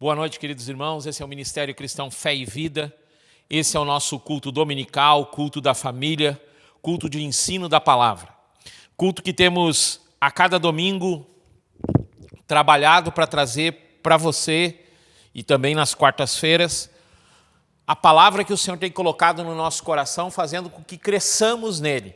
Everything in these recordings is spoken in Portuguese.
Boa noite, queridos irmãos. Esse é o Ministério Cristão Fé e Vida. Esse é o nosso culto dominical, culto da família, culto de ensino da palavra. Culto que temos a cada domingo trabalhado para trazer para você e também nas quartas-feiras a palavra que o Senhor tem colocado no nosso coração, fazendo com que cresçamos nele.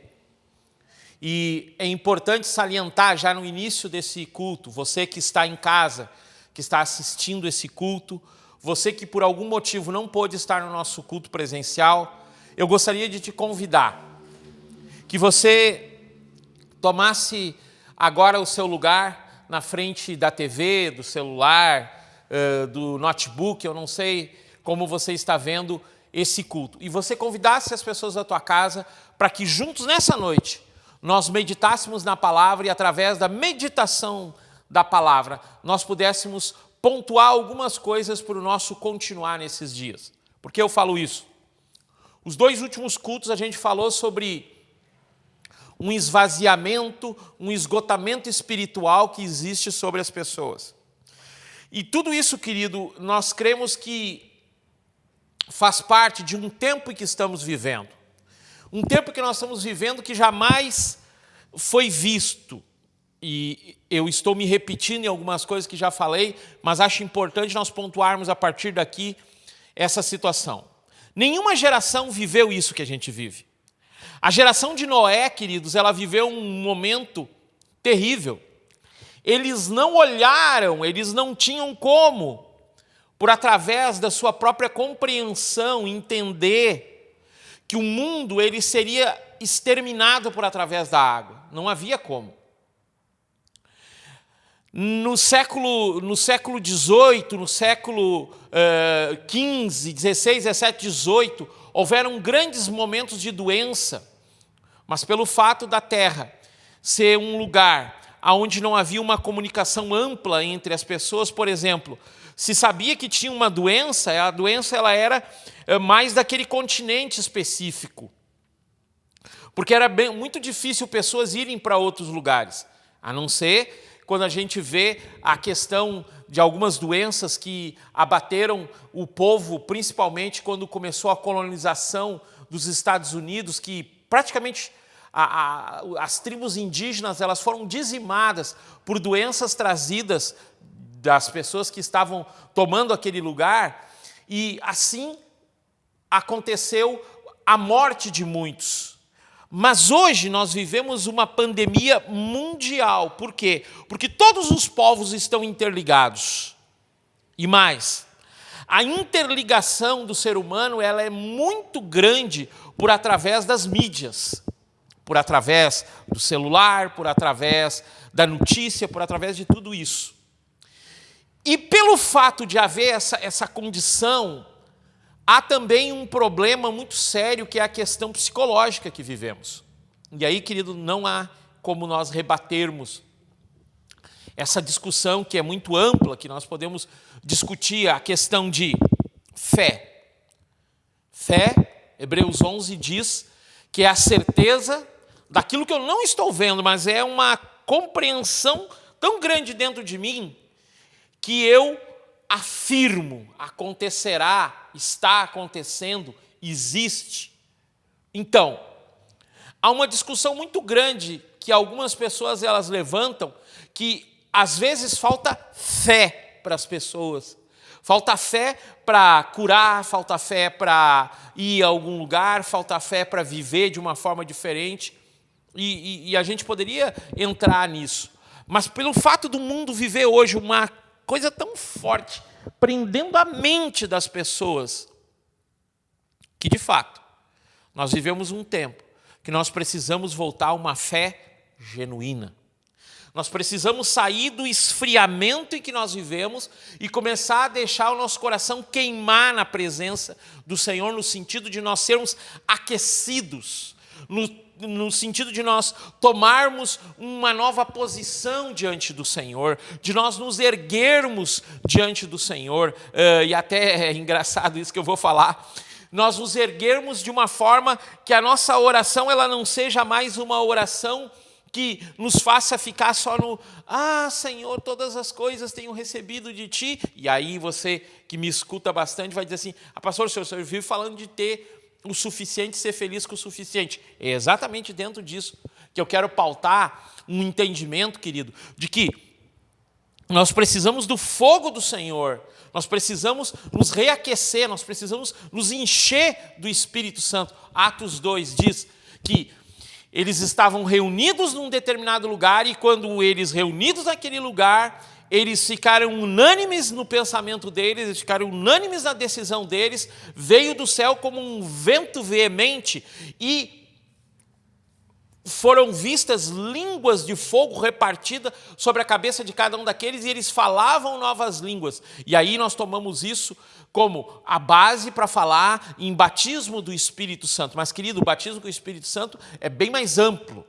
E é importante salientar já no início desse culto, você que está em casa, que está assistindo esse culto, você que por algum motivo não pôde estar no nosso culto presencial, eu gostaria de te convidar que você tomasse agora o seu lugar na frente da TV, do celular, do notebook, eu não sei como você está vendo esse culto, e você convidasse as pessoas da tua casa para que juntos nessa noite nós meditássemos na palavra e através da meditação da palavra, nós pudéssemos pontuar algumas coisas para o nosso continuar nesses dias. Por que eu falo isso? Os 2 últimos cultos a gente falou sobre um esvaziamento, um esgotamento espiritual que existe sobre as pessoas. E tudo isso, querido, nós cremos que faz parte de um tempo em que estamos vivendo. Um tempo que nós estamos vivendo que jamais foi visto. E eu estou me repetindo em algumas coisas que já falei, mas acho importante nós pontuarmos a partir daqui essa situação. Nenhuma geração viveu isso que a gente vive. A geração de Noé, queridos, ela viveu um momento terrível. Eles não olharam, eles não tinham como, por através da sua própria compreensão, entender que o mundo ele seria exterminado por através da água. Não havia como. No século XVIII, no século XV, XVI, XVII, XVIII, houveram grandes momentos de doença, mas pelo fato da terra ser um lugar onde não havia uma comunicação ampla entre as pessoas, por exemplo, se sabia que tinha uma doença, a doença ela era mais daquele continente específico, porque era muito difícil pessoas irem para outros lugares, a não ser quando a gente vê a questão de algumas doenças que abateram o povo, principalmente quando começou a colonização dos Estados Unidos, que praticamente as tribos indígenas elas foram dizimadas por doenças trazidas das pessoas que estavam tomando aquele lugar, e assim aconteceu a morte de muitos. Mas hoje nós vivemos uma pandemia mundial. Por quê? Porque todos os povos estão interligados. E mais, a interligação do ser humano ela é muito grande por através das mídias, por através do celular, por através da notícia, por através de tudo isso. E pelo fato de haver essa condição, há também um problema muito sério, que é a questão psicológica que vivemos. E aí, querido, não há como nós rebatermos essa discussão que é muito ampla, que nós podemos discutir a questão de fé. Fé, Hebreus 11 diz que é a certeza daquilo que eu não estou vendo, mas é uma compreensão tão grande dentro de mim que eu afirmo, acontecerá, está acontecendo, existe. Então, há uma discussão muito grande que algumas pessoas elas levantam, que às vezes falta fé para as pessoas. Falta fé para curar, falta fé para ir a algum lugar, falta fé para viver de uma forma diferente. E a gente poderia entrar nisso. Mas pelo fato do mundo viver hoje uma coisa tão forte, prendendo a mente das pessoas, que de fato, nós vivemos um tempo que nós precisamos voltar a uma fé genuína. Nós precisamos sair do esfriamento em que nós vivemos e começar a deixar o nosso coração queimar na presença do Senhor, no sentido de nós sermos aquecidos, no sentido de nós tomarmos uma nova posição diante do Senhor, de nós nos erguermos diante do Senhor, e até é engraçado isso que eu vou falar, nós nos erguermos de uma forma que a nossa oração ela não seja mais uma oração que nos faça ficar só no Senhor, todas as coisas tenho recebido de Ti. E aí você que me escuta bastante vai dizer assim, pastor, o senhor vive falando de ter o suficiente, ser feliz com o suficiente. É exatamente dentro disso que eu quero pautar um entendimento, querido, de que nós precisamos do fogo do Senhor, nós precisamos nos reaquecer, nós precisamos nos encher do Espírito Santo. Atos 2 diz que eles estavam reunidos num determinado lugar e quando eles reunidos naquele lugar, eles ficaram unânimes no pensamento deles, eles ficaram unânimes na decisão deles, veio do céu como um vento veemente e foram vistas línguas de fogo repartidas sobre a cabeça de cada um daqueles e eles falavam novas línguas. E aí nós tomamos isso como a base para falar em batismo do Espírito Santo. Mas, querido, o batismo com o Espírito Santo é bem mais amplo.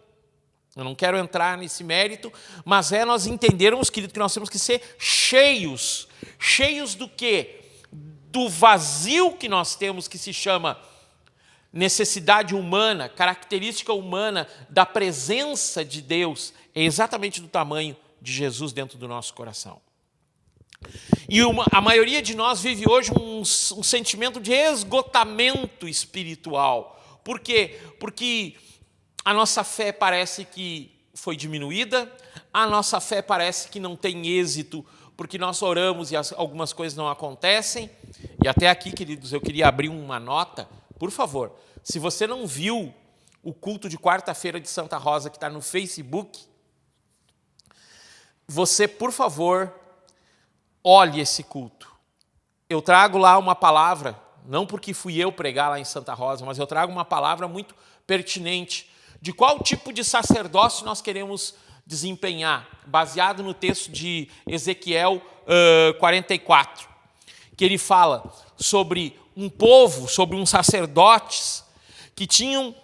Eu não quero entrar nesse mérito, mas nós entendermos, querido, que nós temos que ser cheios. Cheios do quê? Do vazio que nós temos, que se chama necessidade humana, característica humana da presença de Deus, é exatamente do tamanho de Jesus dentro do nosso coração. E a maioria de nós vive hoje um sentimento de esgotamento espiritual. Por quê? Porque a nossa fé parece que foi diminuída, a nossa fé parece que não tem êxito, porque nós oramos e algumas coisas não acontecem. E até aqui, queridos, eu queria abrir uma nota. Por favor, se você não viu o culto de quarta-feira de Santa Rosa, que está no Facebook, você, por favor, olhe esse culto. Eu trago lá uma palavra, não porque fui eu pregar lá em Santa Rosa, mas eu trago uma palavra muito pertinente de qual tipo de sacerdócio nós queremos desempenhar, baseado no texto de Ezequiel 44, que ele fala sobre um povo, sobre uns sacerdotes que tinham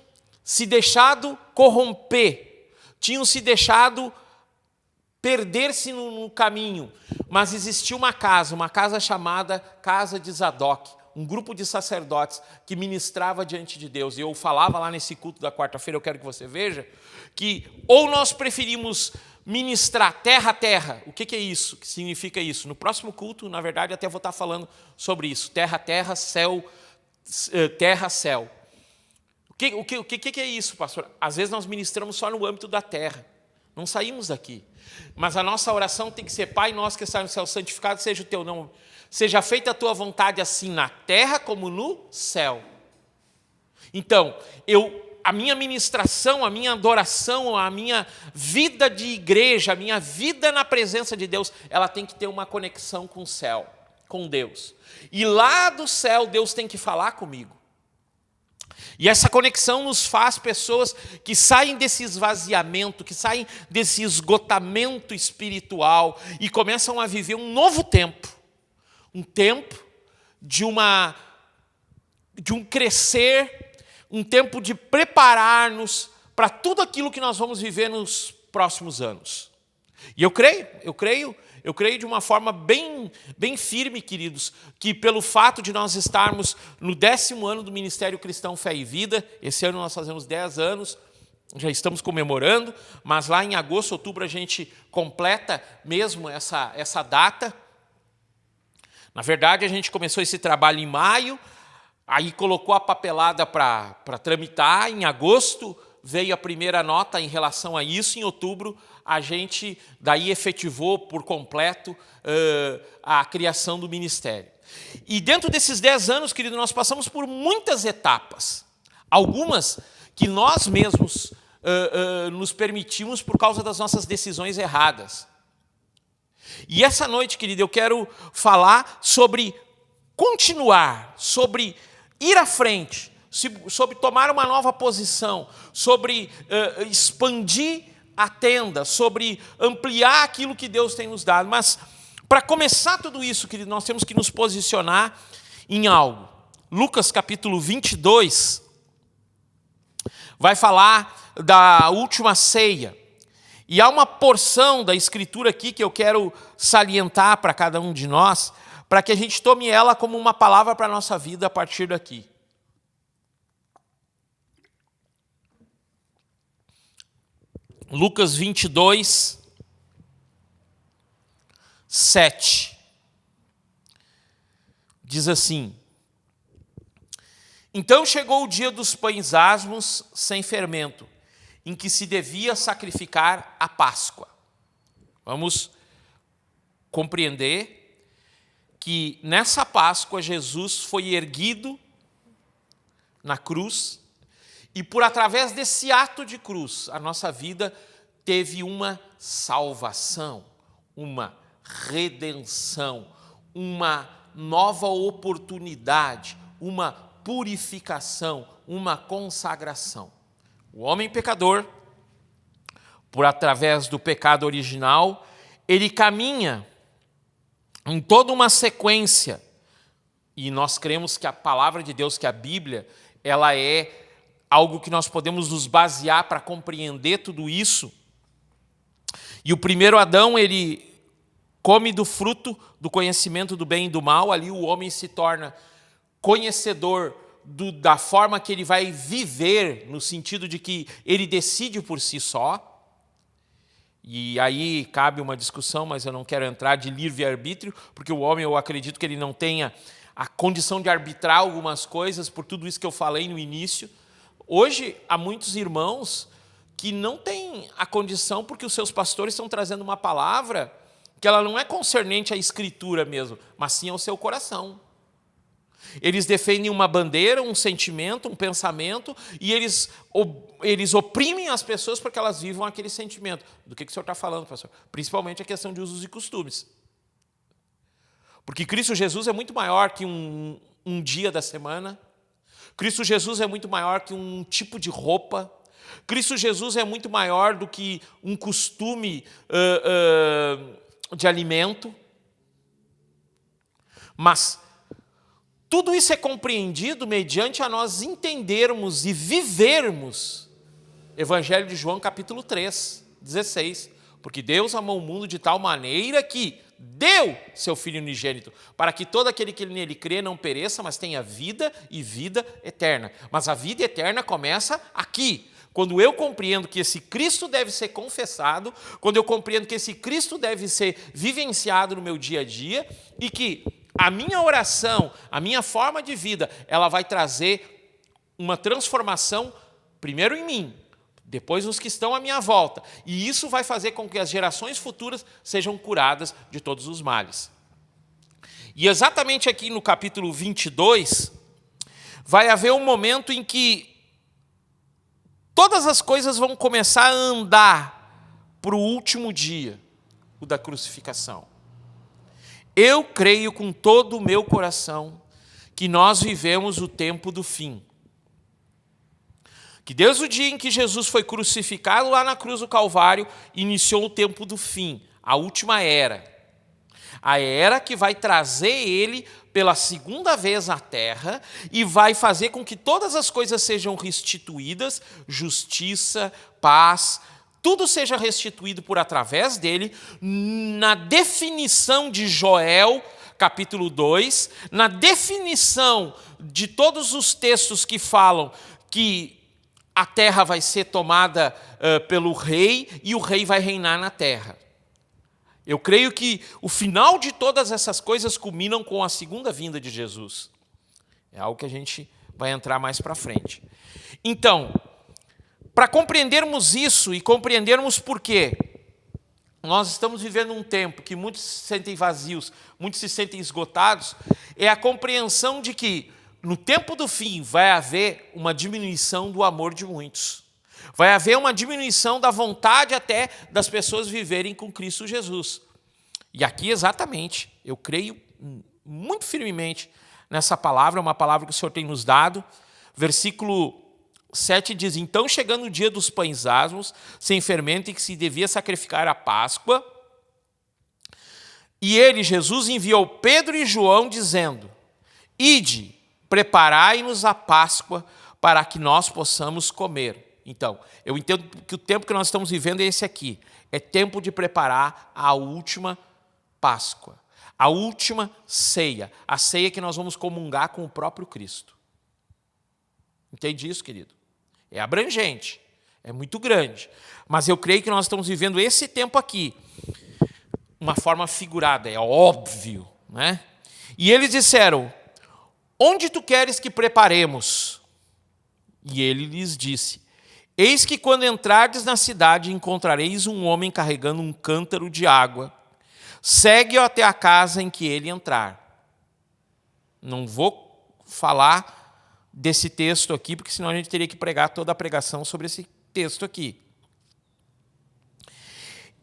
se deixado corromper, tinham se deixado perder-se no caminho, mas existia uma casa chamada Casa de Zadok, um grupo de sacerdotes que ministrava diante de Deus. E eu falava lá nesse culto da quarta-feira, eu quero que você veja, que ou nós preferimos ministrar terra a terra. O que é isso? O que significa isso? No próximo culto, na verdade, até vou estar falando sobre isso. Terra a terra, céu, terra a céu. O que é isso, pastor? Às vezes nós ministramos só no âmbito da terra. Não saímos daqui. Mas a nossa oração tem que ser: Pai nosso que está no céu, santificado seja o teu nome. Seja feita a tua vontade assim na terra como no céu. Então, a minha ministração, a minha adoração, a minha vida de igreja, a minha vida na presença de Deus, ela tem que ter uma conexão com o céu, com Deus. E lá do céu, Deus tem que falar comigo. E essa conexão nos faz pessoas que saem desse esvaziamento, que saem desse esgotamento espiritual e começam a viver um novo tempo. Um tempo de um crescer, um tempo de preparar-nos para tudo aquilo que nós vamos viver nos próximos anos. E eu creio de uma forma bem firme, queridos, que pelo fato de nós estarmos no 10º ano do Ministério Cristão Fé e Vida, esse ano nós fazemos 10 anos, já estamos comemorando, mas lá em agosto, outubro, a gente completa mesmo essa data. Na verdade, a gente começou esse trabalho em maio, aí colocou a papelada para tramitar, em agosto veio a primeira nota em relação a isso, em outubro a gente daí efetivou por completo a criação do ministério. E dentro desses 10 anos, querido, nós passamos por muitas etapas, algumas que nós mesmos nos permitimos por causa das nossas decisões erradas. E essa noite, querido, eu quero falar sobre continuar, sobre ir à frente, sobre tomar uma nova posição, sobre expandir a tenda, sobre ampliar aquilo que Deus tem nos dado. Mas, para começar tudo isso, querido, nós temos que nos posicionar em algo. Lucas capítulo 22 vai falar da última ceia. E há uma porção da Escritura aqui que eu quero salientar para cada um de nós, para que a gente tome ela como uma palavra para a nossa vida a partir daqui. Lucas 22, 7. Diz assim: então chegou o dia dos pães asmos sem fermento, em que se devia sacrificar a Páscoa. Vamos compreender que nessa Páscoa Jesus foi erguido na cruz e através desse ato de cruz a nossa vida teve uma salvação, uma redenção, uma nova oportunidade, uma purificação, uma consagração. O homem pecador, através do pecado original, ele caminha em toda uma sequência, e nós cremos que a palavra de Deus, que a Bíblia, ela é algo que nós podemos nos basear para compreender tudo isso. E o primeiro Adão, ele come do fruto do conhecimento do bem e do mal, ali o homem se torna conhecedor da forma que ele vai viver, no sentido de que ele decide por si só. E aí cabe uma discussão, mas eu não quero entrar, de livre-arbítrio, porque o homem, eu acredito que ele não tenha a condição de arbitrar algumas coisas, por tudo isso que eu falei no início. Hoje, há muitos irmãos que não têm a condição, porque os seus pastores estão trazendo uma palavra que ela não é concernente à Escritura mesmo, mas sim ao seu coração. Eles defendem uma bandeira, um sentimento, um pensamento, e eles oprimem as pessoas para que elas vivam aquele sentimento. Do que o senhor está falando, pastor? Principalmente a questão de usos e costumes. Porque Cristo Jesus é muito maior que um dia da semana. Cristo Jesus é muito maior que um tipo de roupa. Cristo Jesus é muito maior do que um costume de alimento. Mas tudo isso é compreendido mediante a nós entendermos e vivermos Evangelho de João, capítulo 3, 16. Porque Deus amou o mundo de tal maneira que deu seu Filho unigênito, para que todo aquele que nele crê não pereça, mas tenha vida e vida eterna. Mas a vida eterna começa aqui, quando eu compreendo que esse Cristo deve ser confessado, quando eu compreendo que esse Cristo deve ser vivenciado no meu dia a dia, e que a minha oração, a minha forma de vida, ela vai trazer uma transformação, primeiro em mim, depois nos que estão à minha volta. E isso vai fazer com que as gerações futuras sejam curadas de todos os males. E exatamente aqui no capítulo 22, vai haver um momento em que todas as coisas vão começar a andar para o último dia, o da crucificação. Eu creio com todo o meu coração que nós vivemos o tempo do fim. Que desde o dia em que Jesus foi crucificado lá na cruz do Calvário, iniciou o tempo do fim, a última era. A era que vai trazer ele pela segunda vez à terra e vai fazer com que todas as coisas sejam restituídas, justiça, paz, tudo seja restituído por através dele, na definição de Joel, capítulo 2, na definição de todos os textos que falam que a terra vai ser tomada pelo rei e o rei vai reinar na terra. Eu creio que o final de todas essas coisas culminam com a segunda vinda de Jesus. É algo que a gente vai entrar mais para frente. Então, para compreendermos isso e compreendermos por quê, nós estamos vivendo um tempo que muitos se sentem vazios, muitos se sentem esgotados, é a compreensão de que no tempo do fim vai haver uma diminuição do amor de muitos. Vai haver uma diminuição da vontade até das pessoas viverem com Cristo Jesus. E aqui exatamente, eu creio muito firmemente nessa palavra, uma palavra que o Senhor tem nos dado. Versículo 7 diz: então chegando o dia dos pães asmos, sem fermento, em que se devia sacrificar a Páscoa, e ele, Jesus, enviou Pedro e João, dizendo: ide, preparai-nos a Páscoa, para que nós possamos comer. Então, eu entendo que o tempo que nós estamos vivendo é esse aqui. É tempo de preparar a última Páscoa, a última ceia, a ceia que nós vamos comungar com o próprio Cristo. Entende isso, querido? É abrangente, É muito grande. Mas eu creio que nós estamos vivendo esse tempo aqui, uma forma figurada, é óbvio, né? E eles disseram: onde tu queres que preparemos? E ele lhes disse: eis que quando entrardes na cidade encontrareis um homem carregando um cântaro de água. Segue-o até a casa em que ele entrar. Não vou falar desse texto aqui, porque senão a gente teria que pregar toda a pregação sobre esse texto aqui.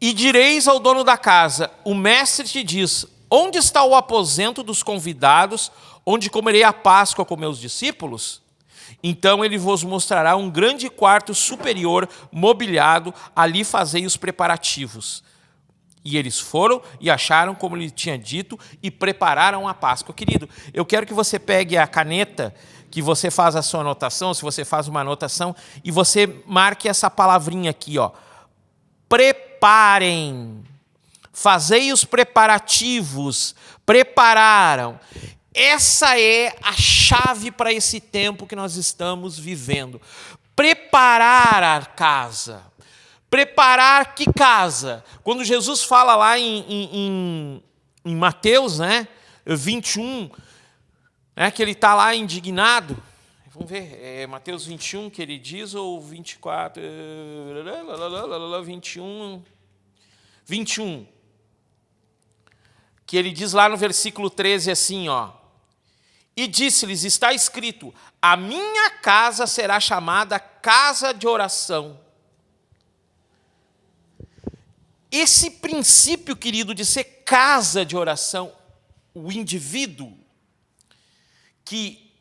E direis ao dono da casa: o mestre te diz, onde está o aposento dos convidados, onde comerei a Páscoa com meus discípulos? Então ele vos mostrará um grande quarto superior, mobiliado, ali fazei os preparativos. E eles foram e acharam como ele tinha dito e prepararam a Páscoa. Querido, eu quero que você pegue a caneta, que você faz a sua anotação, se você faz uma anotação, e você marque essa palavrinha aqui, ó. Preparem, fazei os preparativos, prepararam. Essa é a chave para esse tempo que nós estamos vivendo. Preparar a casa. Preparar que casa? Quando Jesus fala lá em Mateus, né, 21, né, que ele está lá indignado. Vamos ver, é Mateus 21 que ele diz, ou 24? 21. Que ele diz lá no versículo 13 assim, ó. E disse-lhes, está escrito, a minha casa será chamada casa de oração. Esse princípio, querido, de ser casa de oração, o indivíduo que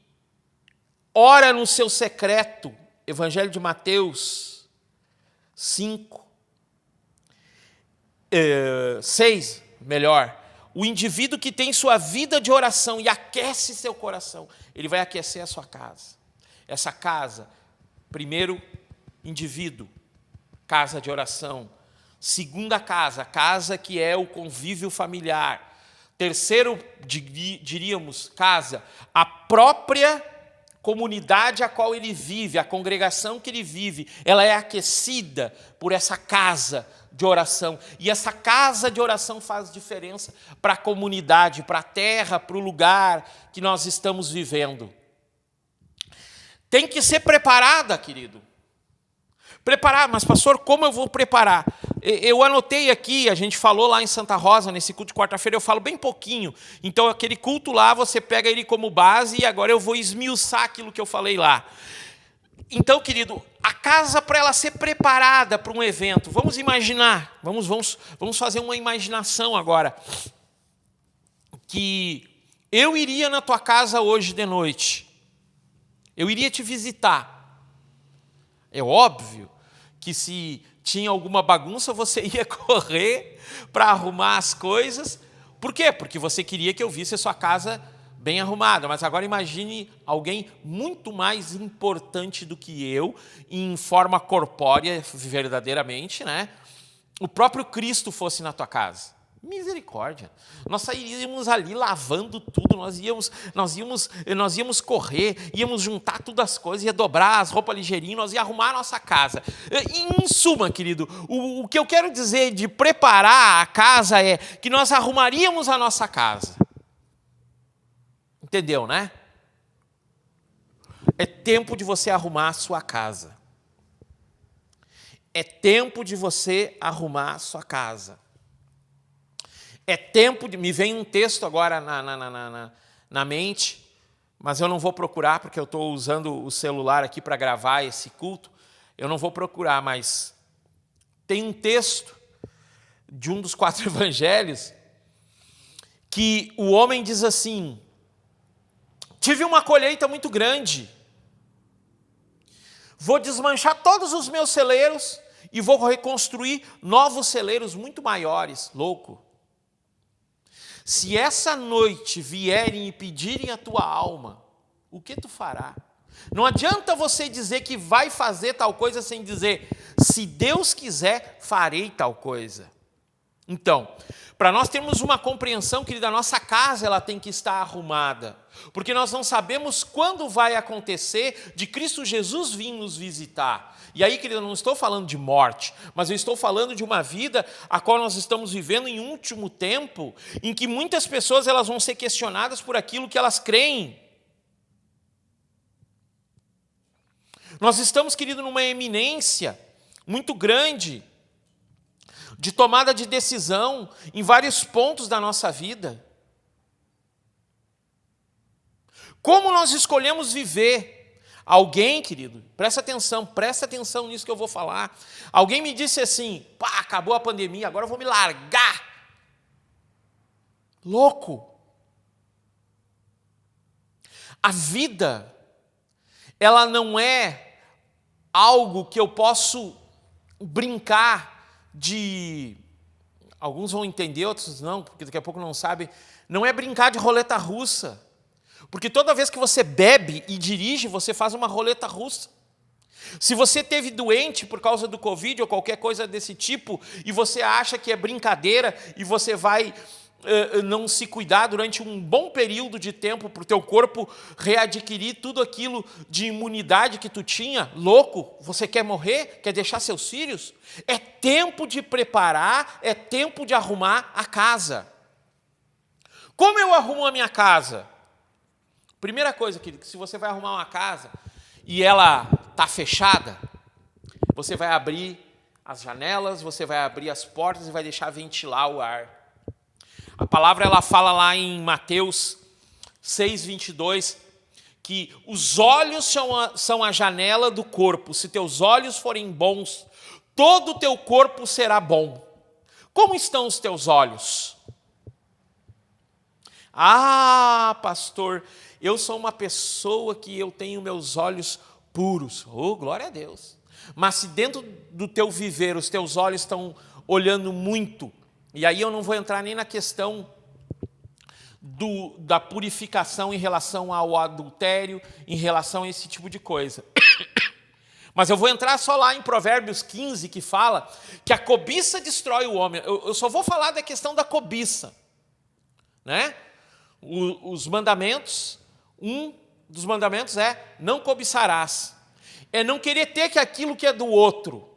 ora no seu secreto, Evangelho de Mateus 5, 6, melhor, o indivíduo que tem sua vida de oração e aquece seu coração, ele vai aquecer a sua casa. Essa casa, primeiro indivíduo, casa de oração. Segunda casa, casa que é o convívio familiar. Terceiro, diríamos, casa, a própria comunidade a qual ele vive, a congregação que ele vive, ela é aquecida por essa casa de oração. E essa casa de oração faz diferença para a comunidade, para a terra, para o lugar que nós estamos vivendo. Tem que ser preparada, querido. Preparar, mas pastor, como eu vou preparar? Eu anotei aqui, a gente falou lá em Santa Rosa, nesse culto de quarta-feira, eu falo bem pouquinho. Então, aquele culto lá, você pega ele como base e agora eu vou esmiuçar aquilo que eu falei lá. Então, querido, a casa para ela ser preparada para um evento, vamos imaginar, vamos fazer uma imaginação agora, que eu iria na tua casa hoje de noite, eu iria te visitar. É óbvio que se tinha alguma bagunça, você ia correr para arrumar as coisas. Por quê? Porque você queria que eu visse a sua casa bem arrumada. Mas agora imagine alguém muito mais importante do que eu, em forma corpórea, verdadeiramente, né? O próprio Cristo fosse na tua casa. Misericórdia. Nós sairíamos ali lavando tudo, nós íamos correr, íamos juntar todas as coisas, ia dobrar as roupas ligeirinho, nós ia arrumar a nossa casa. Em suma, querido, o que eu quero dizer de preparar a casa é que nós arrumaríamos a nossa casa. Entendeu, né? É tempo de você arrumar a sua casa. É tempo de você arrumar a sua casa. É tempo de... Me vem um texto agora na mente, mas eu não vou procurar, porque eu estou usando o celular aqui para gravar esse culto. Eu não vou procurar, mas tem um texto de um dos 4 evangelhos que o homem diz assim: tive uma colheita muito grande, vou desmanchar todos os meus celeiros e vou reconstruir novos celeiros muito maiores. Louco. Se essa noite vierem e pedirem a tua alma, o que tu fará? Não adianta você dizer que vai fazer tal coisa sem dizer, se Deus quiser, farei tal coisa. Então, para nós termos uma compreensão, querida, a nossa casa ela tem que estar arrumada, porque nós não sabemos quando vai acontecer de Cristo Jesus vir nos visitar. E aí, querida, eu não estou falando de morte, mas eu estou falando de uma vida a qual nós estamos vivendo em um último tempo, em que muitas pessoas elas vão ser questionadas por aquilo que elas creem. Nós estamos, querido, numa eminência muito grande de tomada de decisão em vários pontos da nossa vida. Como nós escolhemos viver? Alguém, querido, presta atenção nisso que eu vou falar. Alguém me disse assim, pá, acabou a pandemia, agora eu vou me largar. Louco. A vida, ela não é algo que eu posso brincar de... Alguns vão entender, outros não, porque daqui a pouco não sabem. Não é brincar de roleta russa. Porque toda vez que você bebe e dirige, você faz uma roleta russa. Se você esteve doente por causa do Covid ou qualquer coisa desse tipo, e você acha que é brincadeira, e você vai não se cuidar durante um bom período de tempo para o teu corpo readquirir tudo aquilo de imunidade que tu tinha, louco, você quer morrer? Quer deixar seus filhos? É tempo de preparar, é tempo de arrumar a casa. Como eu arrumo a minha casa? Primeira coisa, querido, que se você vai arrumar uma casa e ela está fechada, você vai abrir as janelas, você vai abrir as portas e vai deixar ventilar o ar. A palavra ela fala lá em Mateus 6:22 que os olhos são a janela do corpo. Se teus olhos forem bons, todo o teu corpo será bom. Como estão os teus olhos? Ah, pastor, eu sou uma pessoa que eu tenho meus olhos puros. Oh, glória a Deus. Mas se dentro do teu viver os teus olhos estão olhando muito, e aí eu não vou entrar nem na questão da purificação em relação ao adultério, em relação a esse tipo de coisa. Mas eu vou entrar só lá em Provérbios 15, que fala que a cobiça destrói o homem. Eu só vou falar da questão da cobiça, né? Os mandamentos, um dos mandamentos é não cobiçarás. É não querer ter que aquilo que é do outro,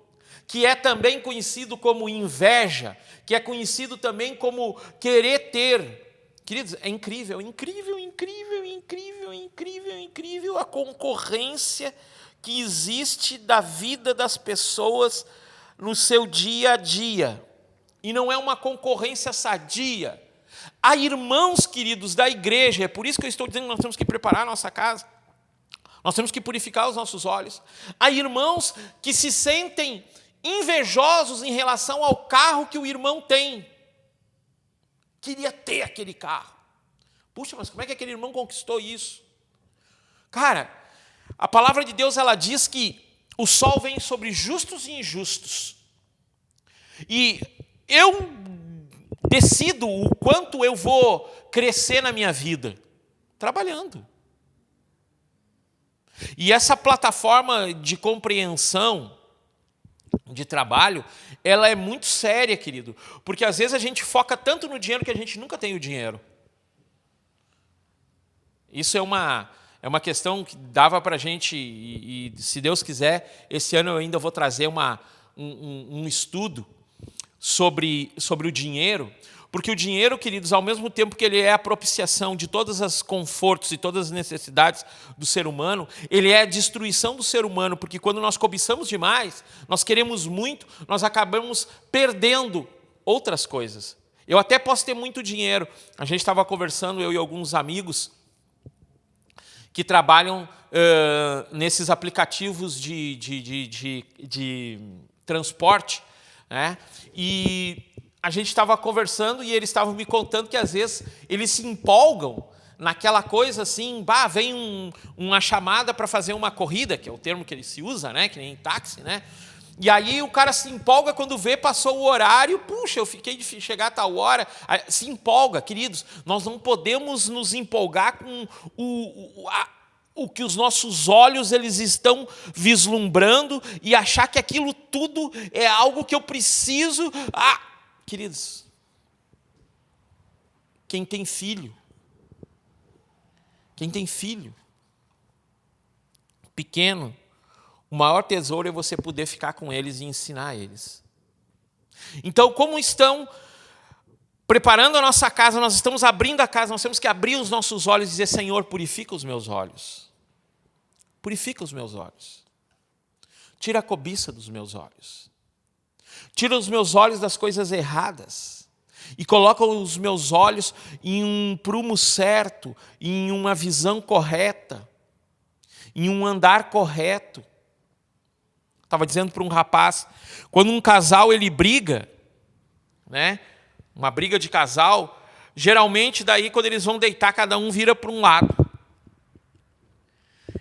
que é também conhecido como inveja, que é conhecido também como querer ter. Queridos, é incrível a concorrência que existe da vida das pessoas no seu dia a dia. E não é uma concorrência sadia. Há irmãos, queridos, da igreja, é por isso que eu estou dizendo que nós temos que preparar a nossa casa, nós temos que purificar os nossos olhos. Há irmãos que se sentem invejosos em relação ao carro que o irmão tem. Queria ter aquele carro. Puxa, mas como é que aquele irmão conquistou isso? Cara, a palavra de Deus ela diz que o sol vem sobre justos e injustos. E eu decido o quanto eu vou crescer na minha vida, trabalhando. E essa plataforma de compreensão, de trabalho, ela é muito séria, querido, porque às vezes a gente foca tanto no dinheiro que a gente nunca tem o dinheiro. Isso é uma questão que dava para a gente, e se Deus quiser, esse ano eu ainda vou trazer um estudo sobre o dinheiro, porque o dinheiro, queridos, ao mesmo tempo que ele é a propiciação de todos os confortos e todas as necessidades do ser humano, ele é a destruição do ser humano, porque quando nós cobiçamos demais, nós queremos muito, nós acabamos perdendo outras coisas. Eu até posso ter muito dinheiro. A gente estava conversando, eu e alguns amigos, que trabalham nesses aplicativos de transporte, né? E a gente estava conversando e eles estavam me contando que às vezes eles se empolgam naquela coisa assim, vem uma chamada para fazer uma corrida, que é o termo que ele se usa, né? Que nem táxi, né? E aí o cara se empolga quando vê, passou o horário, puxa, eu fiquei de chegar a tal hora. Se empolga, queridos, nós não podemos nos empolgar com o que os nossos olhos eles estão vislumbrando e achar que aquilo tudo é algo que eu preciso. Queridos, quem tem filho pequeno, o maior tesouro é você poder ficar com eles e ensinar eles. Então, como estão preparando a nossa casa, nós estamos abrindo a casa, nós temos que abrir os nossos olhos e dizer: Senhor, purifica os meus olhos. Purifica os meus olhos. Tira a cobiça dos meus olhos. Tira os meus olhos das coisas erradas. E coloca os meus olhos em um prumo certo, em uma visão correta, em um andar correto. Estava dizendo para um rapaz, quando um casal ele briga, né? Uma briga de casal, geralmente daí quando eles vão deitar, cada um vira para um lado.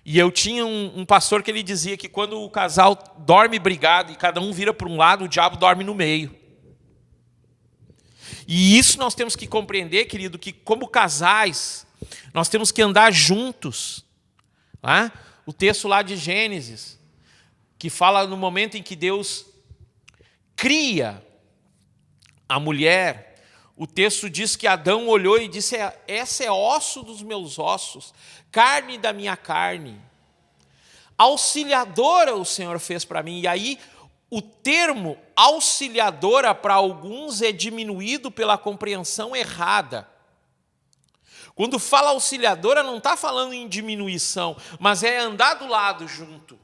E eu tinha um pastor que ele dizia que quando o casal dorme brigado e cada um vira para um lado, o diabo dorme no meio. E isso nós temos que compreender, querido, que como casais, nós temos que andar juntos. Tá? O texto lá de Gênesis, que fala no momento em que Deus cria a mulher, o texto diz que Adão olhou e disse: essa é osso dos meus ossos, carne da minha carne. Auxiliadora o Senhor fez para mim. E aí o termo auxiliadora para alguns é diminuído pela compreensão errada. Quando fala auxiliadora, não está falando em diminuição, mas é andar do lado junto.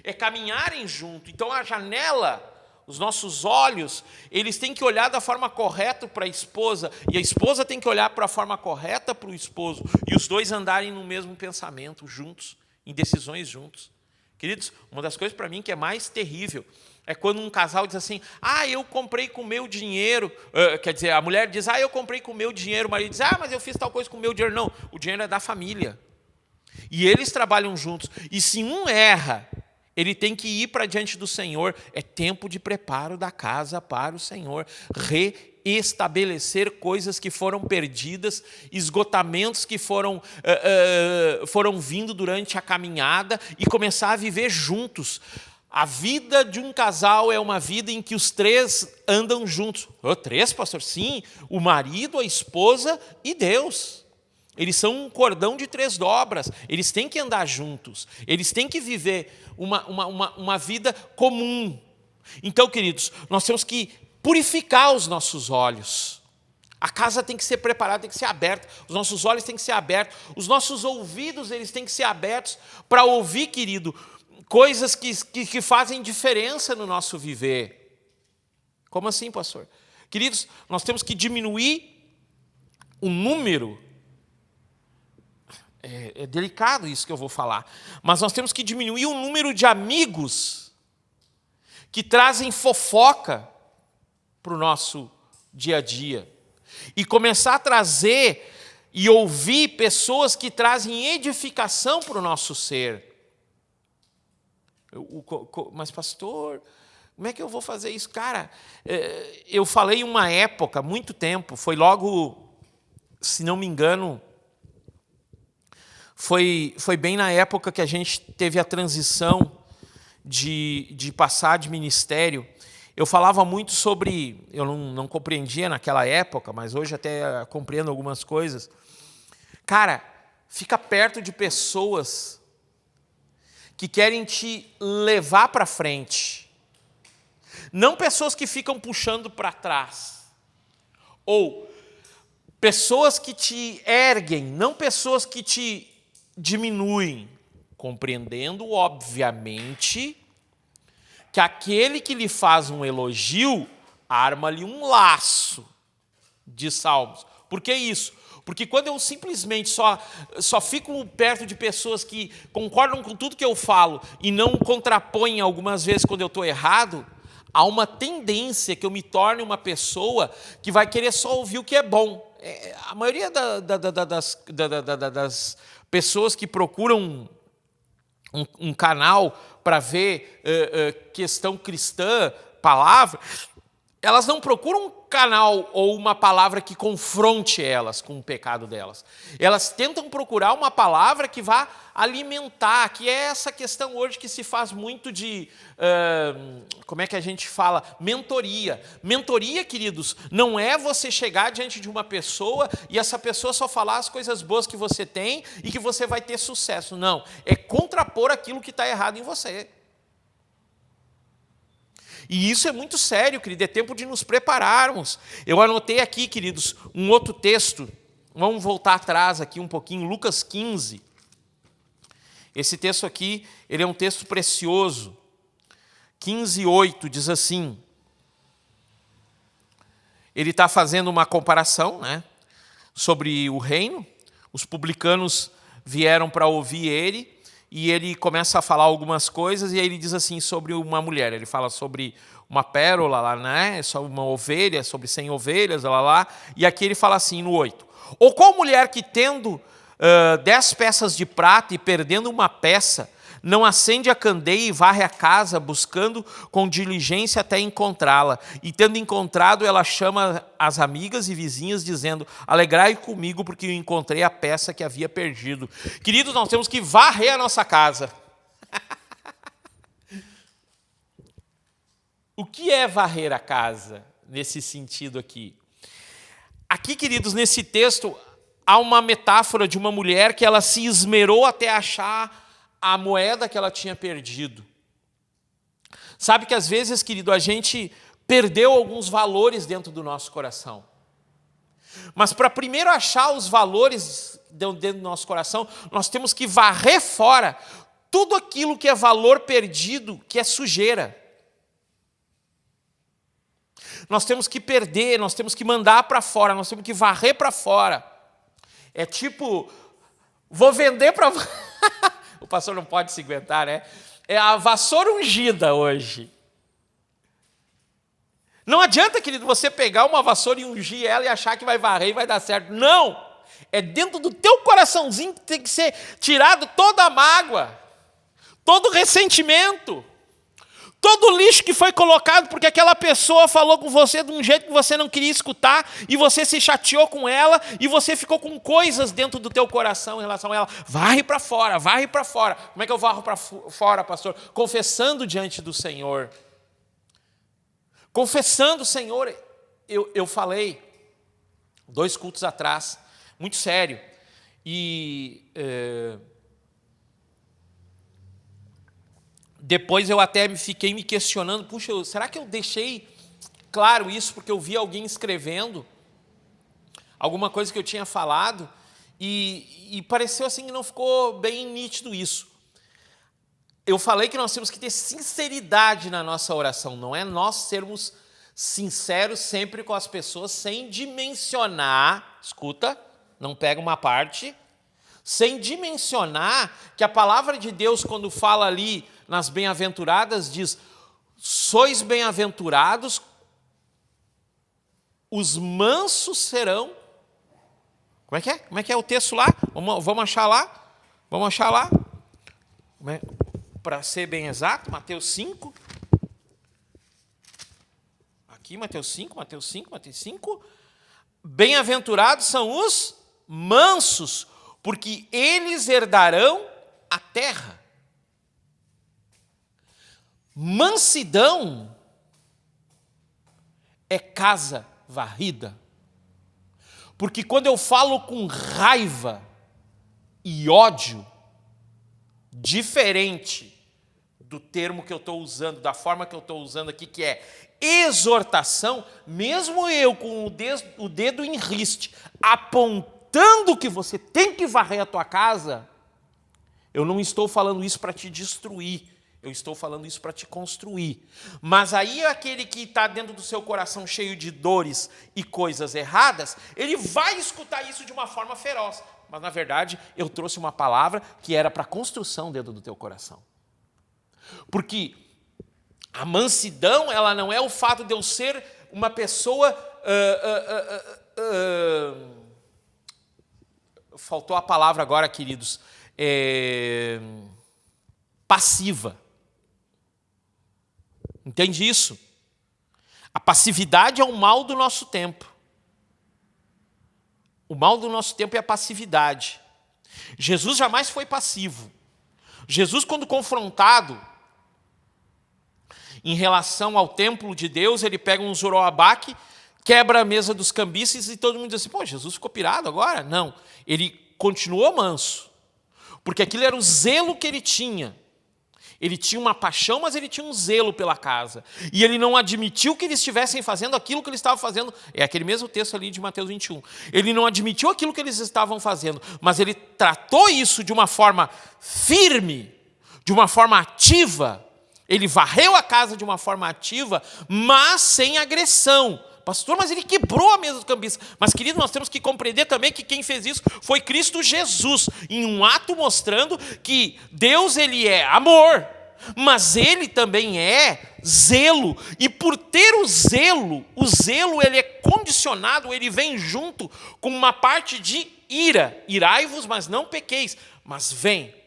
É caminharem junto. Então a janela, os nossos olhos, eles têm que olhar da forma correta para a esposa, e a esposa tem que olhar para a forma correta para o esposo, e os dois andarem no mesmo pensamento, juntos, em decisões juntos. Queridos, uma das coisas para mim que é mais terrível é quando um casal diz assim: eu comprei com o meu dinheiro. Quer dizer, a mulher diz: eu comprei com o meu dinheiro. O marido diz: mas eu fiz tal coisa com o meu dinheiro. Não, o dinheiro é da família. E eles trabalham juntos. E se um erra, ele tem que ir para diante do Senhor. É tempo de preparo da casa para o Senhor. Reestabelecer coisas que foram perdidas, esgotamentos que foram vindo durante a caminhada e começar a viver juntos. A vida de um casal é uma vida em que os três andam juntos. Três, pastor? Sim, o marido, a esposa e Deus. Eles são um cordão de 3 dobras, eles têm que andar juntos, eles têm que viver uma vida comum. Então, queridos, nós temos que purificar os nossos olhos. A casa tem que ser preparada, tem que ser aberta, os nossos olhos têm que ser abertos, os nossos ouvidos eles têm que ser abertos para ouvir, querido, coisas que fazem diferença no nosso viver. Como assim, pastor? Queridos, nós temos que diminuir o número. É delicado isso que eu vou falar, mas nós temos que diminuir o número de amigos que trazem fofoca para o nosso dia a dia e começar a trazer e ouvir pessoas que trazem edificação para o nosso ser. Mas pastor, como é que eu vou fazer isso? Cara, eu falei uma época, muito tempo, foi logo, se não me engano, foi bem na época que a gente teve a transição de passar de ministério. Eu falava muito sobre, eu não compreendia naquela época, mas hoje até compreendo algumas coisas. Cara, fica perto de pessoas que querem te levar para frente. Não pessoas que ficam puxando para trás. Ou pessoas que te erguem, não pessoas que te diminuem. Compreendendo, obviamente, que aquele que lhe faz um elogio, arma-lhe um laço de salmos. Por que isso? Porque quando eu simplesmente só fico perto de pessoas que concordam com tudo que eu falo e não contrapõem algumas vezes quando eu estou errado, há uma tendência que eu me torne uma pessoa que vai querer só ouvir o que é bom. A maioria das pessoas que procuram um canal para ver questão cristã, palavra, elas não procuram canal ou uma palavra que confronte elas com o pecado delas. Elas tentam procurar uma palavra que vá alimentar, que é essa questão hoje que se faz muito de, como é que a gente fala? Mentoria. Mentoria, queridos, não é você chegar diante de uma pessoa e essa pessoa só falar as coisas boas que você tem e que você vai ter sucesso. Não, é contrapor aquilo que está errado em você. E isso é muito sério, querido, é tempo de nos prepararmos. Eu anotei aqui, queridos, um outro texto. Vamos voltar atrás aqui um pouquinho, Lucas 15. Esse texto aqui, ele é um texto precioso. 15:8 diz assim. Ele está fazendo uma comparação, né, sobre o reino. Os publicanos vieram para ouvir ele. E ele começa a falar algumas coisas, e aí ele diz assim sobre uma mulher. Ele fala sobre uma pérola lá, né? Sobre uma ovelha, sobre 100 ovelhas, lá. E aqui ele fala assim no 8. Ou qual mulher que tendo 10 peças de prata e perdendo uma peça, não acende a candeia e varre a casa, buscando com diligência até encontrá-la. E tendo encontrado, ela chama as amigas e vizinhas, dizendo, alegrai comigo, porque eu encontrei a peça que havia perdido. Queridos, nós temos que varrer a nossa casa. O que é varrer a casa, nesse sentido aqui? Aqui, queridos, nesse texto, há uma metáfora de uma mulher que ela se esmerou até achar a moeda que ela tinha perdido. Sabe que às vezes, querido, a gente perdeu alguns valores dentro do nosso coração. Mas para primeiro achar os valores dentro do nosso coração, nós temos que varrer fora tudo aquilo que é valor perdido, que é sujeira. Nós temos que perder, nós temos que mandar para fora, nós temos que varrer para fora. É tipo, vou vender para... O pastor não pode se aguentar, né? É a vassoura ungida hoje. Não adianta, querido, você pegar uma vassoura e ungir ela e achar que vai varrer e vai dar certo. Não! É dentro do teu coraçãozinho que tem que ser tirado toda a mágoa, todo o ressentimento, todo o lixo que foi colocado porque aquela pessoa falou com você de um jeito que você não queria escutar e você se chateou com ela e você ficou com coisas dentro do teu coração em relação a ela. Varre para fora, varre para fora. Como é que eu varro para fora, pastor? Confessando diante do Senhor. Confessando, Senhor, eu falei 2 cultos atrás, muito sério, e depois eu até fiquei me questionando, puxa, será que eu deixei claro isso porque eu vi alguém escrevendo alguma coisa que eu tinha falado e pareceu assim que não ficou bem nítido isso. Eu falei que nós temos que ter sinceridade na nossa oração, não é nós sermos sinceros sempre com as pessoas sem dimensionar, escuta, não pega uma parte, sem dimensionar que a palavra de Deus, quando fala ali nas bem-aventuradas, diz, sois bem-aventurados, os mansos serão... Como é que é? Como é que é o texto lá? Vamos achar lá? Vamos achar lá? Para ser bem exato, Mateus 5. Aqui, Mateus 5. Bem-aventurados são os mansos, porque eles herdarão a terra. Mansidão é casa varrida. Porque quando eu falo com raiva e ódio, diferente do termo que eu estou usando, da forma que eu estou usando aqui, que é exortação, mesmo eu com o dedo em riste, apontando que você tem que varrer a tua casa, eu não estou falando isso para te destruir, eu estou falando isso para te construir. Mas aí aquele que está dentro do seu coração cheio de dores e coisas erradas, ele vai escutar isso de uma forma feroz. Mas, na verdade, eu trouxe uma palavra que era para construção dentro do teu coração. Porque a mansidão, ela não é o fato de eu ser uma pessoa... faltou a palavra agora, queridos. Passiva. Entende isso? A passividade é o mal do nosso tempo. O mal do nosso tempo é a passividade. Jesus jamais foi passivo. Jesus, quando confrontado em relação ao templo de Deus, ele pega um zoroabaque, quebra a mesa dos cambistas e todo mundo diz assim, pô, Jesus ficou pirado agora? Não, ele continuou manso, porque aquilo era o zelo que ele tinha. Ele tinha uma paixão, mas ele tinha um zelo pela casa. E ele não admitiu que eles estivessem fazendo aquilo que eles estavam fazendo. É aquele mesmo texto ali de Mateus 21. Ele não admitiu aquilo que eles estavam fazendo, mas ele tratou isso de uma forma firme, de uma forma ativa. Ele varreu a casa de uma forma ativa, mas sem agressão. Pastor, mas ele quebrou a mesa do cambista. Mas, querido, nós temos que compreender também que quem fez isso foi Cristo Jesus, em um ato mostrando que Deus, ele é amor, mas ele também é zelo. E por ter o zelo ele é condicionado, ele vem junto com uma parte de ira. Irai-vos, mas não pequeis. Mas vem.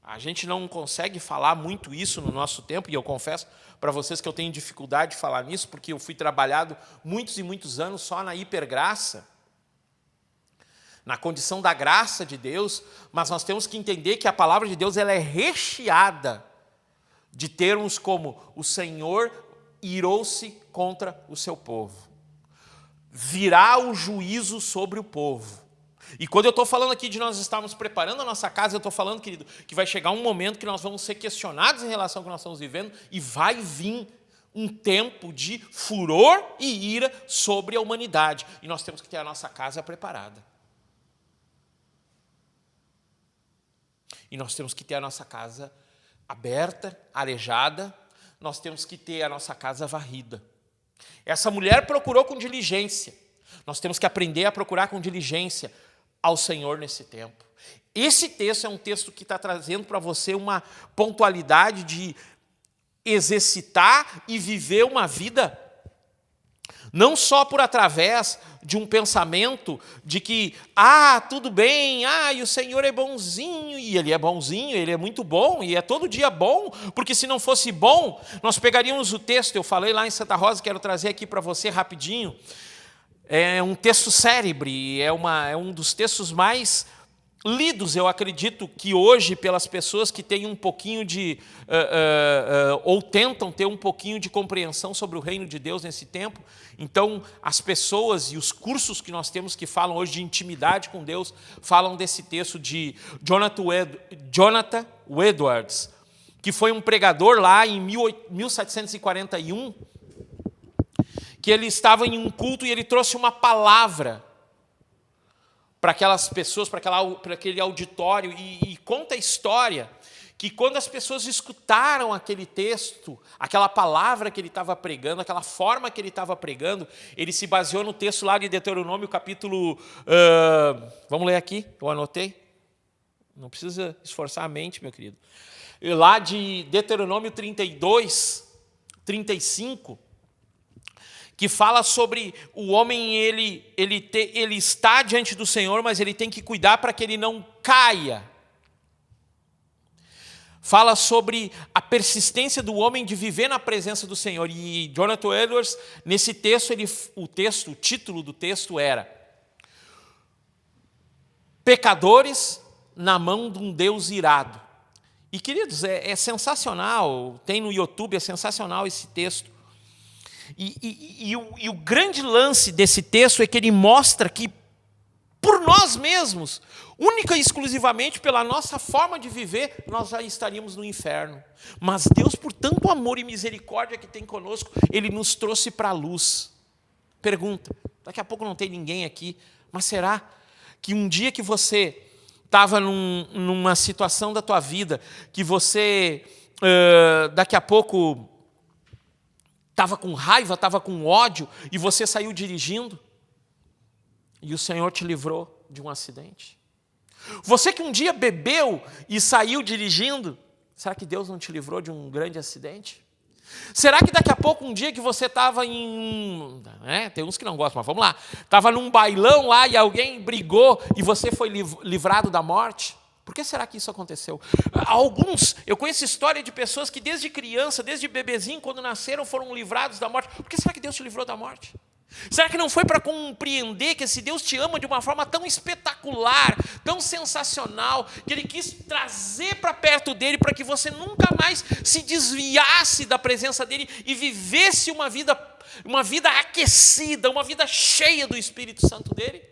A gente não consegue falar muito isso no nosso tempo, e eu confesso para vocês que eu tenho dificuldade de falar nisso, porque eu fui trabalhado muitos e muitos anos só na hipergraça, na condição da graça de Deus, mas nós temos que entender que a palavra de Deus ela é recheada de termos como o Senhor irou-se contra o seu povo, virá o juízo sobre o povo. E quando eu estou falando aqui de nós estarmos preparando a nossa casa, eu estou falando, querido, que vai chegar um momento que nós vamos ser questionados em relação ao que nós estamos vivendo e vai vir um tempo de furor e ira sobre a humanidade. E nós temos que ter a nossa casa preparada. E nós temos que ter a nossa casa aberta, arejada, nós temos que ter a nossa casa varrida. Essa mulher procurou com diligência. Nós temos que aprender a procurar com diligência ao Senhor nesse tempo. Esse texto é um texto que está trazendo para você uma pontualidade de exercitar e viver uma vida não só por através de um pensamento de que, tudo bem, e o Senhor é bonzinho, e Ele é bonzinho, Ele é muito bom, e é todo dia bom, porque se não fosse bom, nós pegaríamos o texto, eu falei lá em Santa Rosa, quero trazer aqui para você rapidinho, é um texto célebre, é um dos textos mais lidos, eu acredito que hoje, pelas pessoas que têm um pouquinho de, ou tentam ter um pouquinho de compreensão sobre o reino de Deus nesse tempo. Então, as pessoas e os cursos que nós temos que falam hoje de intimidade com Deus, falam desse texto de Jonathan Edwards, que foi um pregador lá em 1741, que ele estava em um culto e ele trouxe uma palavra para aquelas pessoas, para aquele auditório, e conta a história que quando as pessoas escutaram aquele texto, aquela palavra que ele estava pregando, aquela forma que ele estava pregando, ele se baseou no texto lá de Deuteronômio, capítulo... vamos ler aqui, eu anotei. Não precisa esforçar a mente, meu querido. Lá de Deuteronômio 32, 35... que fala sobre o homem, ele está diante do Senhor, mas ele tem que cuidar para que ele não caia. Fala sobre a persistência do homem de viver na presença do Senhor. E Jonathan Edwards, nesse texto, o título do texto era Pecadores na mão de um Deus irado. E, queridos, é sensacional, tem no YouTube, é sensacional esse texto. E o grande lance desse texto é que ele mostra que, por nós mesmos, única e exclusivamente pela nossa forma de viver, nós já estaríamos no inferno. Mas Deus, por tanto amor e misericórdia que tem conosco, Ele nos trouxe para a luz. Pergunta, daqui a pouco não tem ninguém aqui, mas será que um dia que você estava numa situação da tua vida, que você, daqui a pouco... estava com raiva, estava com ódio, e você saiu dirigindo, e o Senhor te livrou de um acidente? Você que um dia bebeu e saiu dirigindo, será que Deus não te livrou de um grande acidente? Será que daqui a pouco, um dia que você estava em... tem uns que não gostam, mas vamos lá. Estava num bailão lá e alguém brigou e você foi livrado da morte? Por que será que isso aconteceu? Eu conheço história de pessoas que desde criança, desde bebezinho, quando nasceram, foram livrados da morte. Por que será que Deus te livrou da morte? Será que não foi para compreender que esse Deus te ama de uma forma tão espetacular, tão sensacional, que Ele quis trazer para perto dEle para que você nunca mais se desviasse da presença dEle e vivesse uma vida aquecida, uma vida cheia do Espírito Santo dEle?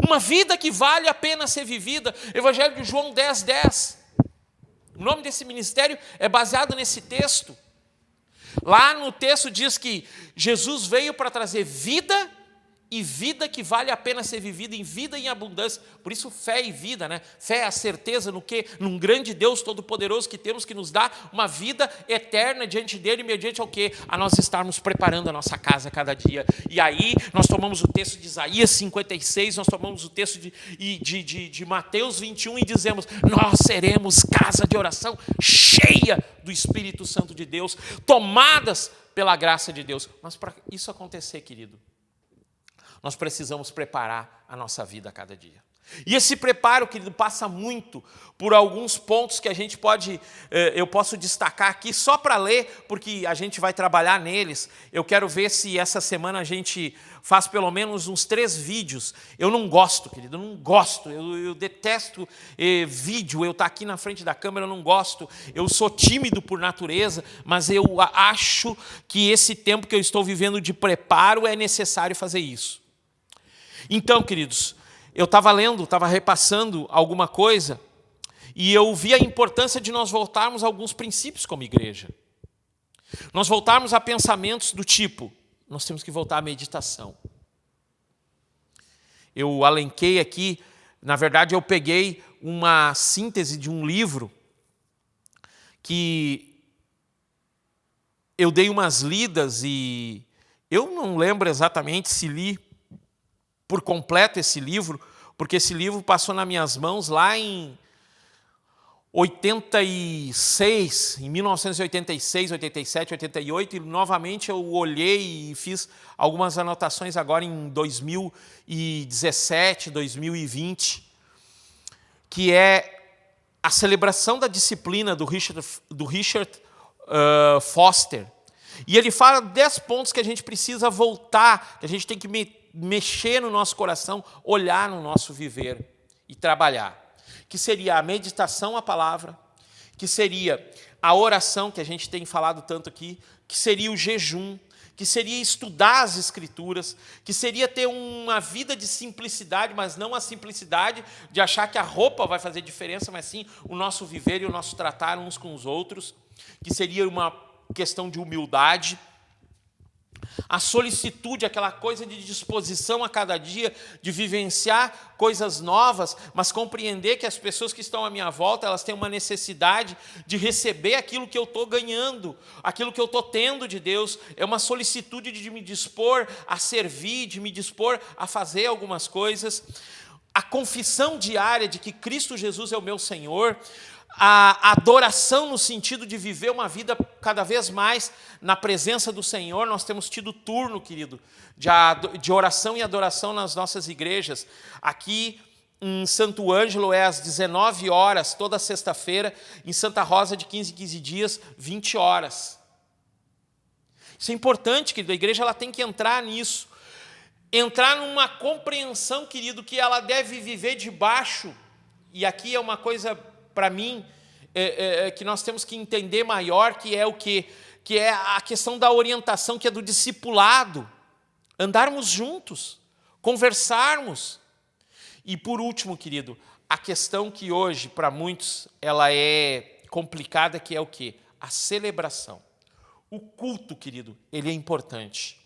Uma vida que vale a pena ser vivida. Evangelho de João 10:10. O nome desse ministério é baseado nesse texto. Lá no texto diz que Jesus veio para trazer vida e vida que vale a pena ser vivida, em vida em abundância. Por isso fé e vida, né? Fé é a certeza no quê? Num grande Deus todo-poderoso que temos, que nos dá uma vida eterna diante dele, mediante ao quê? A nós estarmos preparando a nossa casa cada dia. E aí nós tomamos o texto de Isaías 56, nós tomamos o texto de Mateus 21 e dizemos: nós seremos casa de oração cheia do Espírito Santo de Deus, tomadas pela graça de Deus. Mas para isso acontecer, querido, nós precisamos preparar a nossa vida a cada dia. E esse preparo, querido, passa muito por alguns pontos que a gente eu posso destacar aqui só para ler, porque a gente vai trabalhar neles. Eu quero ver se essa semana a gente faz pelo menos uns 3 vídeos. Eu não gosto, querido, eu não gosto. Eu detesto vídeo, eu estar aqui na frente da câmera, eu não gosto. Eu sou tímido por natureza, mas eu acho que esse tempo que eu estou vivendo de preparo é necessário fazer isso. Então, queridos, eu estava lendo, estava repassando alguma coisa e eu vi a importância de nós voltarmos a alguns princípios como igreja. Nós voltarmos a pensamentos do tipo, nós temos que voltar à meditação. Eu alenquei aqui, na verdade eu peguei uma síntese de um livro que eu dei umas lidas e eu não lembro exatamente se li por completo esse livro, porque esse livro passou nas minhas mãos lá em 1986, 87, 88, e novamente eu olhei e fiz algumas anotações agora em 2017, 2020, que é a celebração da disciplina do Richard Foster. E ele fala 10 pontos que a gente precisa voltar, que a gente tem que mexer no nosso coração, olhar no nosso viver e trabalhar. Que seria a meditação à palavra, que seria a oração, que a gente tem falado tanto aqui, que seria o jejum, que seria estudar as Escrituras, que seria ter uma vida de simplicidade, mas não a simplicidade de achar que a roupa vai fazer diferença, mas sim o nosso viver e o nosso tratar uns com os outros, que seria uma questão de humildade, a solicitude, aquela coisa de disposição a cada dia, de vivenciar coisas novas, mas compreender que as pessoas que estão à minha volta, elas têm uma necessidade de receber aquilo que eu estou ganhando, aquilo que eu estou tendo de Deus. É uma solicitude de me dispor a servir, de me dispor a fazer algumas coisas. A confissão diária de que Cristo Jesus é o meu Senhor, a adoração no sentido de viver uma vida cada vez mais na presença do Senhor. Nós temos tido turno, querido, de oração e adoração nas nossas igrejas. Aqui em Santo Ângelo é às 19 horas, toda sexta-feira. Em Santa Rosa, de 15 em 15 dias, 20 horas. Isso é importante, querido. A igreja ela tem que entrar nisso. Entrar numa compreensão, querido, que ela deve viver debaixo. E aqui é uma coisa, para mim, que nós temos que entender maior, que é o quê? Que é a questão da orientação, que é do discipulado. Andarmos juntos, conversarmos. E, por último, querido, a questão que hoje, para muitos, ela é complicada, que é o quê? A celebração. O culto, querido, ele é importante.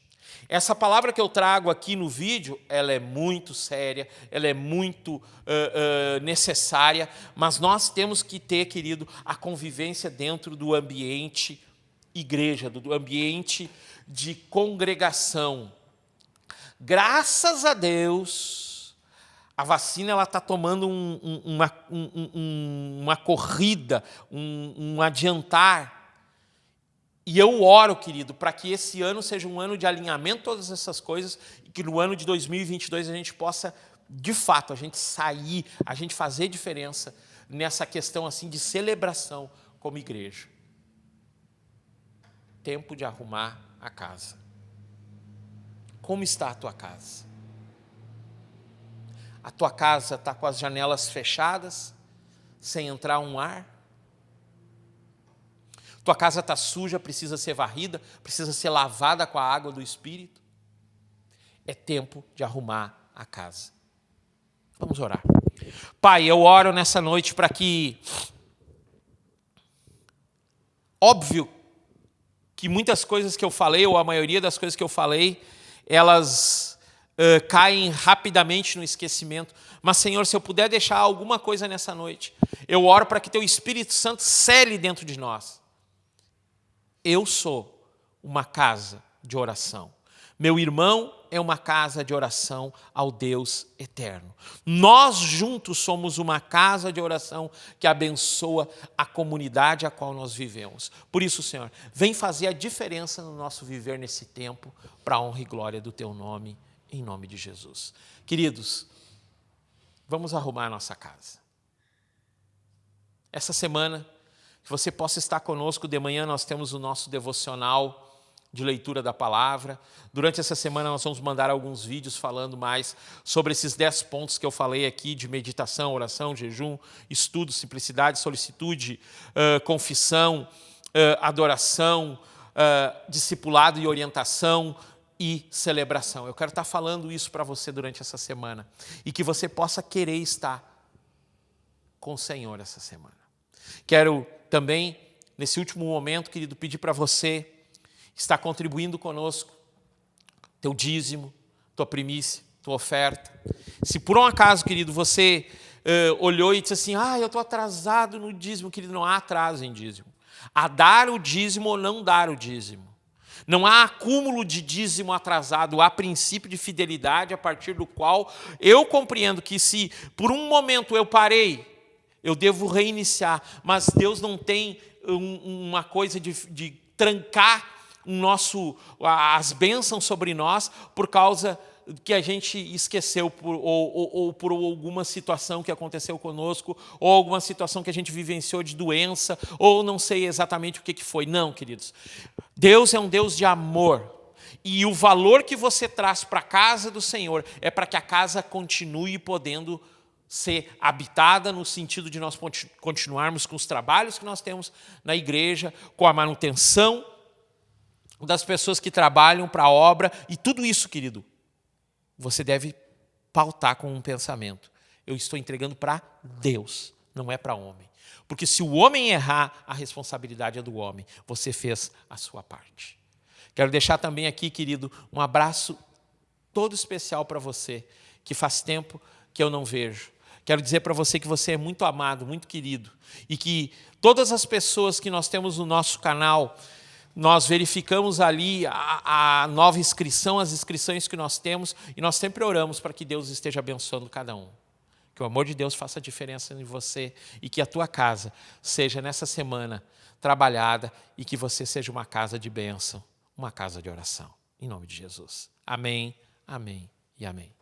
Essa palavra que eu trago aqui no vídeo, ela é muito séria, ela é muito necessária, mas nós temos que ter, querido, a convivência dentro do ambiente igreja, do ambiente de congregação. Graças a Deus, a vacina está tomando uma corrida, um adiantar. E eu oro, querido, para que esse ano seja um ano de alinhamento de todas essas coisas e que no ano de 2022 a gente possa de fato, a gente sair, a gente fazer diferença nessa questão assim de celebração como igreja. Tempo de arrumar a casa. Como está a tua casa? A tua casa está com as janelas fechadas, sem entrar um ar? Tua casa está suja, precisa ser varrida, precisa ser lavada com a água do Espírito? É tempo de arrumar a casa. Vamos orar. Pai, eu oro nessa noite para que, óbvio que muitas coisas que eu falei, ou a maioria das coisas que eu falei, elas caem rapidamente no esquecimento. Mas, Senhor, se eu puder deixar alguma coisa nessa noite, eu oro para que Teu Espírito Santo cele dentro de nós. Eu sou uma casa de oração. Meu irmão é uma casa de oração ao Deus eterno. Nós juntos somos uma casa de oração que abençoa a comunidade a qual nós vivemos. Por isso, Senhor, vem fazer a diferença no nosso viver nesse tempo, para a honra e glória do Teu nome, em nome de Jesus. Queridos, vamos arrumar a nossa casa. Essa semana, que você possa estar conosco, de manhã nós temos o nosso devocional de leitura da palavra. Durante essa semana nós vamos mandar alguns vídeos falando mais sobre esses 10 pontos que eu falei aqui de meditação, oração, jejum, estudo, simplicidade, solicitude, confissão, adoração, discipulado e orientação e celebração. Eu quero estar falando isso para você durante essa semana e que você possa querer estar com o Senhor essa semana. Quero também, nesse último momento, querido, pedir para você está contribuindo conosco, teu dízimo, tua primícia, tua oferta. Se por um acaso, querido, você olhou e disse assim, eu estou atrasado no dízimo, querido, não há atraso em dízimo. Há dar o dízimo ou não dar o dízimo. Não há acúmulo de dízimo atrasado, há princípio de fidelidade a partir do qual eu compreendo que se por um momento eu parei, eu devo reiniciar, mas Deus não tem uma coisa de trancar as bênçãos sobre nós por causa que a gente esqueceu ou por alguma situação que aconteceu conosco, ou alguma situação que a gente vivenciou de doença, ou não sei exatamente o que foi. Não, queridos. Deus é um Deus de amor. E o valor que você traz para a casa do Senhor é para que a casa continue podendo ser habitada, no sentido de nós continuarmos com os trabalhos que nós temos na igreja, com a manutenção das pessoas que trabalham para a obra, e tudo isso, querido, você deve pautar com um pensamento. Eu estou entregando para Deus, não é para homem. Porque se o homem errar, a responsabilidade é do homem. Você fez a sua parte. Quero deixar também aqui, querido, um abraço todo especial para você, que faz tempo que eu não vejo. Quero dizer para você que você é muito amado, muito querido, e que todas as pessoas que nós temos no nosso canal, nós verificamos ali a nova inscrição, as inscrições que nós temos, e nós sempre oramos para que Deus esteja abençoando cada um. Que o amor de Deus faça diferença em você e que a tua casa seja nessa semana trabalhada e que você seja uma casa de bênção, uma casa de oração. Em nome de Jesus. Amém, amém e amém.